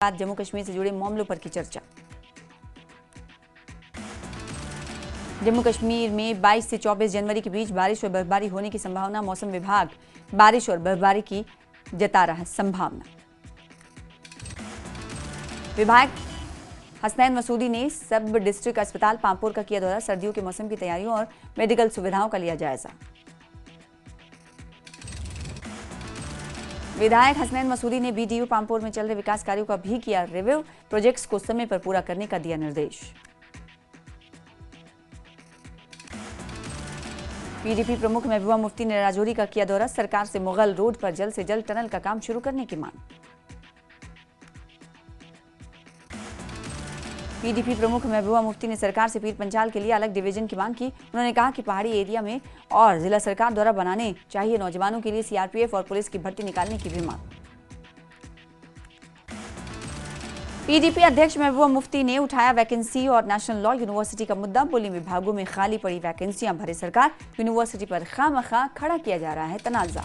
बाद जम्मू कश्मीर से जुड़े मामलों पर की चर्चा। जम्मू कश्मीर में 22 से 24 जनवरी के बीच बारिश और बर्फबारी होने की संभावना। मौसम विभाग बारिश और बर्फबारी की जता रहा है संभावना। विधायक हसनैन मसूदी ने सब डिस्ट्रिक्ट अस्पताल पांपोर का किया दौरा। सर्दियों के मौसम की तैयारियों और मेडिकल सुविधाओं का लिया जायजा। विधायक हसनैन मसूदी ने बीडीयू पांपोर में चल रहे विकास कार्यों का भी किया रिव्यू। प्रोजेक्ट्स को समय पर पूरा करने का दिया निर्देश। पीडीपी प्रमुख महबूबा मुफ्ती ने राजौरी का किया दौरा। सरकार से मुगल रोड पर जल्द से जल्द टनल का काम शुरू करने की मांग। पीडीपी प्रमुख महबूबा मुफ्ती ने सरकार से पीर पंचाल के लिए अलग डिवीजन की मांग की। उन्होंने कहा कि पहाड़ी एरिया में और जिला सरकार द्वारा बनाने चाहिए नौजवानों के लिए सीआरपीएफ और पुलिस की भर्ती निकालने की भी मांग। पीडीपी अध्यक्ष महबूबा मुफ्ती ने उठाया वैकेंसी और नेशनल लॉ यूनिवर्सिटी का मुद्दा। बोली विभागों में खाली पड़ी वैकेंसियां भरे सरकार, यूनिवर्सिटी पर खामखा खड़ा किया जा रहा है तनाजा।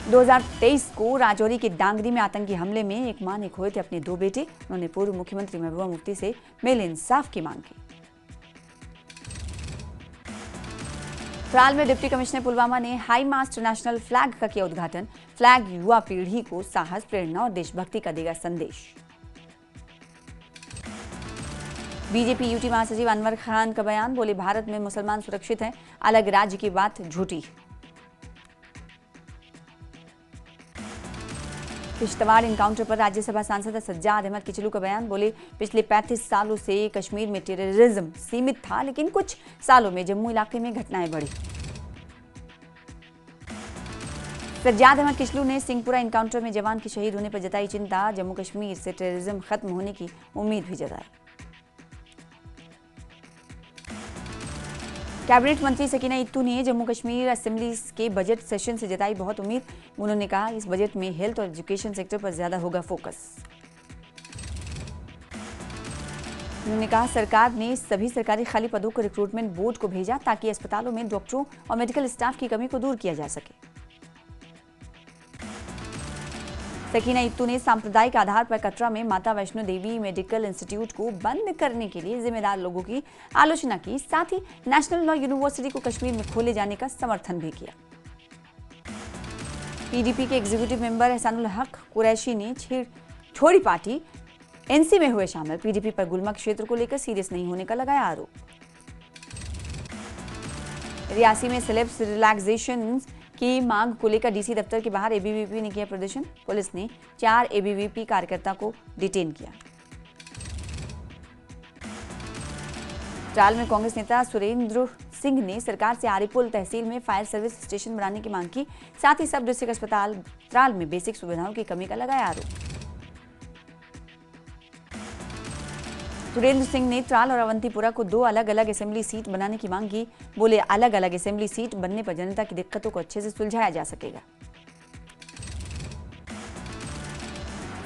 2023 को राजौरी के डांगरी में आतंकी हमले में एक मां ने खोए थे अपने 2 बेटे। उन्होंने पूर्व मुख्यमंत्री महबूबा मुफ्ती से मेल इंसाफ की मांग की। त्राल में डिप्टी कमिश्नर पुलवामा ने हाई मास्ट नेशनल फ्लैग का किया उद्घाटन। फ्लैग युवा पीढ़ी को साहस, प्रेरणा और देशभक्ति का देगा संदेश। बीजेपी यूटी महासचिव अनवर खान का बयान। बोले भारत में मुसलमान सुरक्षित हैं, अलग राज्य की बात झूठी। किश्तवाड़ इनकाउंटर पर राज्यसभा सांसद सज्जाद अहमद किचलू का बयान। बोले पिछले 35 सालों से कश्मीर में टेररिज्म सीमित था, लेकिन कुछ सालों में जम्मू इलाके में घटनाएं बढ़ी। सज्जाद अहमद किचलू ने सिंहपुरा इनकाउंटर में जवान के शहीद होने पर जताई चिंता। जम्मू कश्मीर से टेररिज्म खत्म होने की उम्मीद भी जताई। कैबिनेट मंत्री सकीना इत्तू ने जम्मू कश्मीर असेंबली के बजट सेशन से जताई बहुत उम्मीद। उन्होंने कहा इस बजट में हेल्थ और एजुकेशन सेक्टर पर ज्यादा होगा फोकस। उन्होंने कहा सरकार ने सभी सरकारी खाली पदों को रिक्रूटमेंट बोर्ड को भेजा ताकि अस्पतालों में डॉक्टरों और मेडिकल स्टाफ की कमी को दूर किया जा सके। सकीना इत्तू ने सांप्रदायिक आधार पर कटरा में माता वैष्णो देवी मेडिकल इंस्टीट्यूट को बंद करने के लिए जिम्मेदार लोगों की आलोचना की। साथ ही नेशनल लॉ यूनिवर्सिटी को कश्मीर में खोले जाने का समर्थन भी किया। पीडीपी के एग्जीक्यूटिव मेंबर एहसानुल हक कुरैशी ने छोड़ी पार्टी, एनसी में हुए शामिल। पीडीपी पर गुलमर्ग क्षेत्र को लेकर सीरियस नहीं होने का लगाया आरोप। रियासी में सेलेब्स रिलैक्सेशन की मांग को लेकर डीसी दफ्तर के बाहर एबीवीपी ने किया प्रदर्शन। पुलिस ने 4 एबीवीपी कार्यकर्ता को डिटेन किया। त्राल में कांग्रेस नेता सुरेंद्र सिंह ने सरकार से आरिपुल तहसील में फायर सर्विस स्टेशन बनाने की मांग की। साथ ही सब डिस्ट्रिक्ट अस्पताल त्राल में बेसिक सुविधाओं की कमी का लगाया आरोप। सुरेंद्र सिंह ने त्राल और अवंतीपुरा को 2 अलग अलग असेंबली सीट बनाने की मांग की। बोले अलग अलग असेंबली सीट बनने पर जनता की दिक्कतों को अच्छे से सुलझाया जा सकेगा।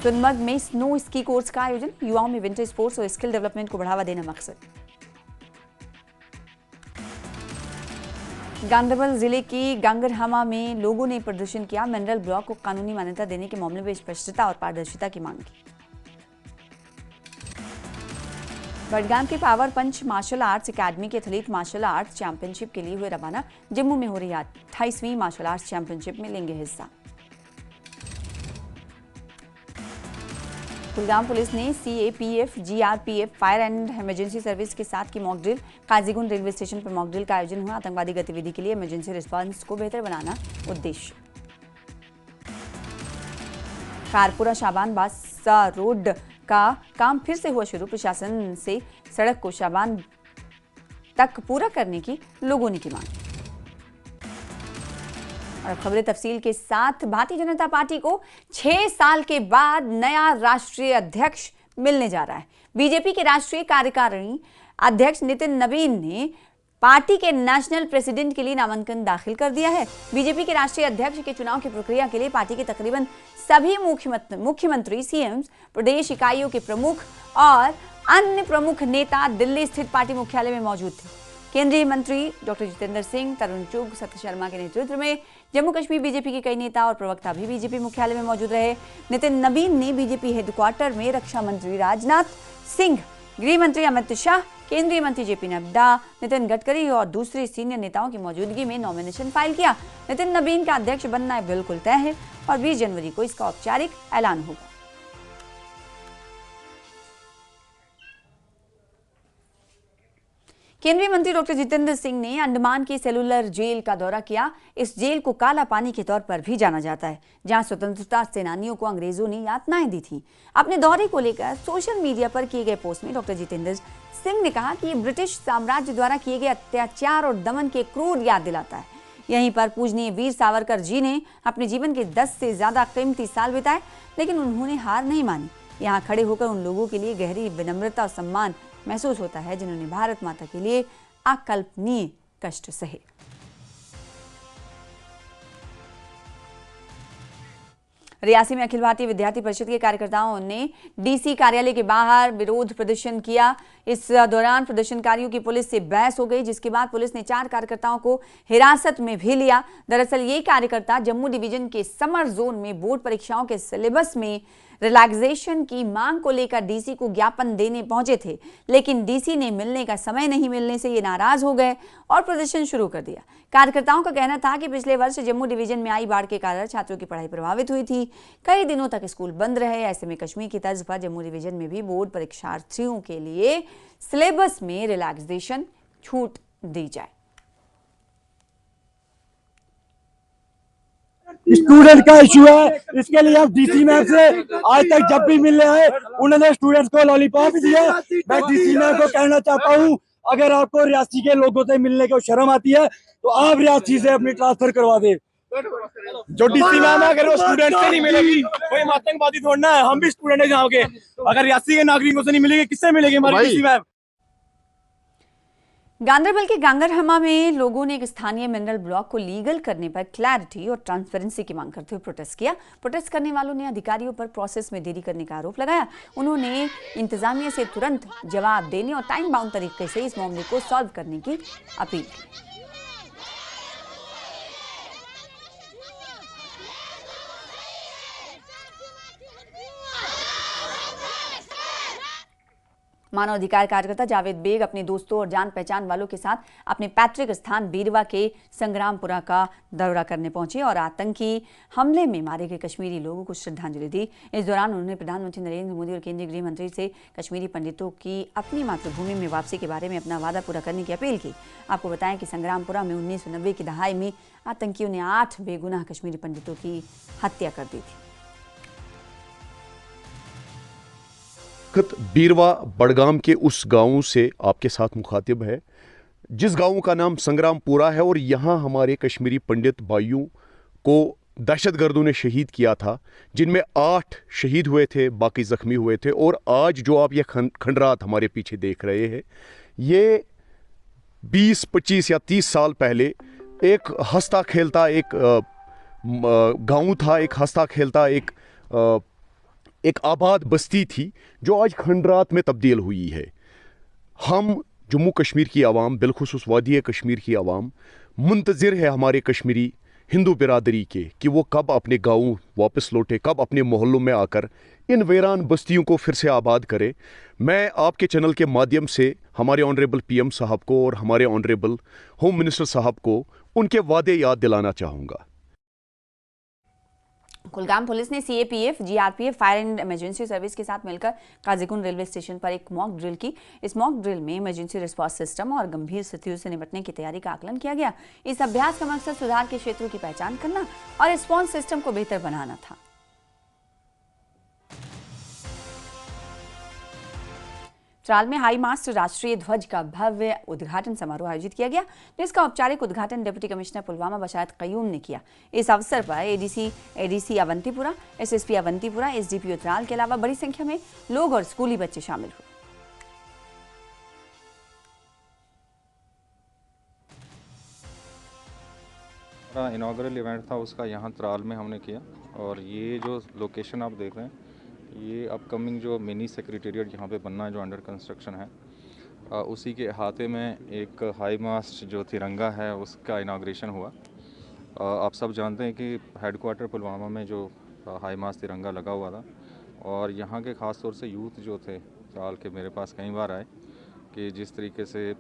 सोनमर्ग में स्नो स्की कोर्स का आयोजन। युवाओं में विंटर स्पोर्ट्स और स्किल डेवलपमेंट को बढ़ावा देना मकसद। गांधरबल जिले के गांगरहमा में लोगों ने प्रदर्शन किया। मिनरल ब्लॉक को कानूनी मान्यता देने के मामले में स्पष्टता और पारदर्शिता की मांग की। बडगाम के पावर पंच मार्शल आर्ट्स एकेडमी के एथलीट मार्शल आर्ट्स चैंपियनशिप के लिए हुए रवाना। जम्मू में हो रही 28वीं मार्शल आर्ट्स चैंपियनशिप में लेंगे हिस्सा। कुलगाम पुलिस ने CAPF, GRPF, fire and emergency service के साथ की mock drill. Qazigund railway station पर मॉक ड्रिल का आयोजन हुआ। आतंकवादी गतिविधि के लिए इमरजेंसी रिस्पांस को बेहतर बनाना उद्देश्य। खारपुरा शाबान बादशाह रोड का काम फिर से हुआ शुरू। प्रशासन से सड़क को शाबान तक पूरा करने की लोगों ने की मांग। और खबरें तफसील के साथ। भारतीय जनता पार्टी को 6 साल के बाद नया राष्ट्रीय अध्यक्ष मिलने जा रहा है। बीजेपी के राष्ट्रीय कार्यकारिणी अध्यक्ष नितिन नवीन ने पार्टी के नेशनल प्रेसिडेंट के लिए नामांकन दाखिल कर दिया है। बीजेपी के राष्ट्रीय अध्यक्ष के चुनाव की प्रक्रिया के लिए पार्टी के तकरीबन सभी मुख्यमंत्री, सीएम, प्रदेश इकाइयों के प्रमुख और अन्य प्रमुख नेता दिल्ली स्थित पार्टी मुख्यालय में मौजूद थे। केंद्रीय मंत्री डॉक्टर जितेंद्र सिंह, तरुण चुग, सत्य शर्मा के नेतृत्व में जम्मू कश्मीर बीजेपी के कई नेता और प्रवक्ता भी बीजेपी मुख्यालय में मौजूद रहे। नितिन नबीन ने बीजेपी हेडक्वार्टर में रक्षा मंत्री राजनाथ सिंह, गृह मंत्री अमित शाह, केंद्रीय मंत्री जेपी नड्डा, नितिन गडकरी और दूसरे सीनियर नेताओं की मौजूदगी में नॉमिनेशन फाइल किया। नितिन नबीन का अध्यक्ष बनना बिल्कुल तय है और 20 जनवरी को इसका औपचारिक ऐलान होगा। केंद्रीय मंत्री डॉक्टर जितेंद्र सिंह ने अंडमान की सेलुलर जेल का दौरा किया। इस जेल को काला पानी के तौर पर भी जाना जाता है, जहां स्वतंत्रता सेनानियों को अंग्रेजों ने यातनाएं दी थी। अपने दौरे को लेकर सोशल मीडिया पर किए गए पोस्ट में डॉक्टर जितेंद्र सिंह ने कहा कि ये ब्रिटिश साम्राज्य द्वारा किए गए अत्याचार और दमन के क्रूर याद दिलाता है। यहीं पर पूजनीय वीर सावरकर जी ने अपने जीवन के 10 से ज्यादा कीमती साल बिताए, लेकिन उन्होंने हार नहीं मानी। यहाँ खड़े होकर उन लोगों के लिए गहरी विनम्रता और सम्मान महसूस होता है जिन्होंने भारत माता के लिए अकल्पनीय कष्ट सहे। रियासी में अखिल भारतीय विद्यार्थी परिषद के कार्यकर्ताओं ने डीसी कार्यालय के बाहर विरोध प्रदर्शन किया। इस दौरान प्रदर्शनकारियों की पुलिस से बहस हो गई, जिसके बाद पुलिस ने 4 कार्यकर्ताओं को हिरासत में भी लिया। दरअसल ये कार्यकर्ता जम्मू डिवीजन के समर जोन में बोर्ड परीक्षाओं के सिलेबस में रिलैक्सेशन की मांग को लेकर डीसी को ज्ञापन देने पहुंचे थे, लेकिन डीसी ने मिलने का समय नहीं मिलने से ये नाराज हो गए और प्रदर्शन शुरू कर दिया। कार्यकर्ताओं का कहना था कि पिछले वर्ष जम्मू डिवीजन में आई बाढ़ के कारण छात्रों की पढ़ाई प्रभावित हुई थी। कई दिनों तक स्कूल बंद रहे। ऐसे में कश्मीर की तर्ज पर जम्मू डिवीजन में भी बोर्ड परीक्षार्थियों के लिए सिलेबस में रिलैक्सेशन छूट दी जाए। स्टूडेंट का इशू है, इसके लिए हम डीसी मैम से आज तक जब भी मिल रहे हैं उन्होंने स्टूडेंट्स को लॉलीपॉप दिया। मैं डीसी मैम को कहना चाहता हूँ, अगर आपको रियासी के लोगों से मिलने को शर्म आती है तो आप रियासी से अपनी ट्रांसफर करवा दे। जो डीसी मैम है अगर वो स्टूडेंट से नहीं मिलेगी, कोई आतंकवादी थोड़ा है, हम भी स्टूडेंट है यहाँ के। अगर रियासी के नागरिकों से नहीं मिलेगी, किससे मिलेगी हमारी डीसी मैम? गांदरबल के गांगरहमा में लोगों ने एक स्थानीय मिनरल ब्लॉक को लीगल करने पर क्लैरिटी और ट्रांसपेरेंसी की मांग करते हुए प्रोटेस्ट किया। प्रोटेस्ट करने वालों ने अधिकारियों पर प्रोसेस में देरी करने का आरोप लगाया। उन्होंने इंतजामिया से तुरंत जवाब देने और टाइम बाउंड तरीके से इस मामले को सॉल्व करने की अपील की। मानव अधिकार कार्यकर्ता जावेद बेग अपने दोस्तों और जान पहचान वालों के साथ अपने पैतृक स्थान बीरवा के संग्रामपुरा का दौरा करने पहुंचे और आतंकी हमले में मारे गए कश्मीरी लोगों को श्रद्धांजलि दी। इस दौरान उन्होंने प्रधानमंत्री नरेंद्र मोदी और केंद्रीय गृह मंत्री से कश्मीरी पंडितों की अपनी मातृभूमि में वापसी के बारे में अपना वादा पूरा करने की अपील की। आपको बताएं कि संग्रामपुरा में 1990 की दहाई में आतंकियों ने 8 बेगुनाह कश्मीरी पंडितों की हत्या कर दी थी। बीरवा बड़गाम के उस गांव से आपके साथ मुखातिब है जिस गांव का नाम संग्रामपुरा है, और यहाँ हमारे कश्मीरी पंडित भाइयों को दहशतगर्दों ने शहीद किया था, जिनमें 8 शहीद हुए थे, बाकी जख्मी हुए थे। और आज जो आप ये खंडरात हमारे पीछे देख रहे हैं, ये 20, 25 या 30 साल पहले एक हंसता खेलता एक गांव था, एक हंसता खेलता एक आबाद बस्ती थी, जो आज खंडरात में तब्दील हुई है। हम जम्मू कश्मीर की आवाम, बिलखुसूस वादी कश्मीर की आवाम मुंतज़िर है हमारे कश्मीरी हिंदू बिरादरी के कि वो कब अपने गाँव वापस लौटे, कब अपने मोहल्लों में आकर इन वीरान बस्तियों को फिर से आबाद करे। मैं आपके चैनल के माध्यम से हमारे ऑनरेबल पीएम साहब को और हमारे ऑनरेबल होम मिनिस्टर साहब को उनके वादे याद दिलाना चाहूँगा। कुलगाम पुलिस ने CAPF, GRPF, fire and emergency service के साथ मिलकर काजीकुंड रेलवे स्टेशन पर एक मॉक ड्रिल की। इस मॉक ड्रिल में इमरजेंसी रिस्पांस सिस्टम और गंभीर स्थितियों से निपटने की तैयारी का आकलन किया गया। इस अभ्यास का मकसद सुधार के क्षेत्रों की पहचान करना और रिस्पांस सिस्टम को बेहतर बनाना था। त्राल में हाई मास्ट राष्ट्रीय ध्वज का भव्य उद्घाटन समारोह आयोजित किया गया, जिसका औपचारिक उद्घाटन डिप्टी कमिश्नर पुलवामा बशारत कयूम ने किया। इस अवसर पर ADC Awantipora, SSP Awantipora, SDPO Tral के अलावा बड़ी संख्या में लोग और स्कूली बच्चे शामिल हुए। हमारा इनॉग्रल इवेंट था, उसका यहाँ त्राल में हमने किया। और ये जो लोकेशन आप देख रहे हैं, ये अपकमिंग जो मिनी सेक्रेटेरिएट यहाँ पे बनना है, जो अंडर कंस्ट्रक्शन है, उसी के अहाते में एक हाई मास्ट जो तिरंगा है उसका इनाग्रेशन हुआ। आप सब जानते हैं कि हेडक्वार्टर पुलवामा में जो हाई मास्ट तिरंगा लगा हुआ था, और यहाँ के ख़ास तौर से यूथ जो थे साल के मेरे पास कई बार आए कि जिस तरीके से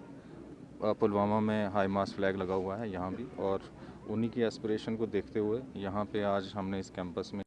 पुलवामा में हाई मास्ट फ्लैग लगा हुआ है यहाँ भी, और उन्हीं की एस्पिरेशन को देखते हुए यहाँ पे आज हमने इस कैंपस में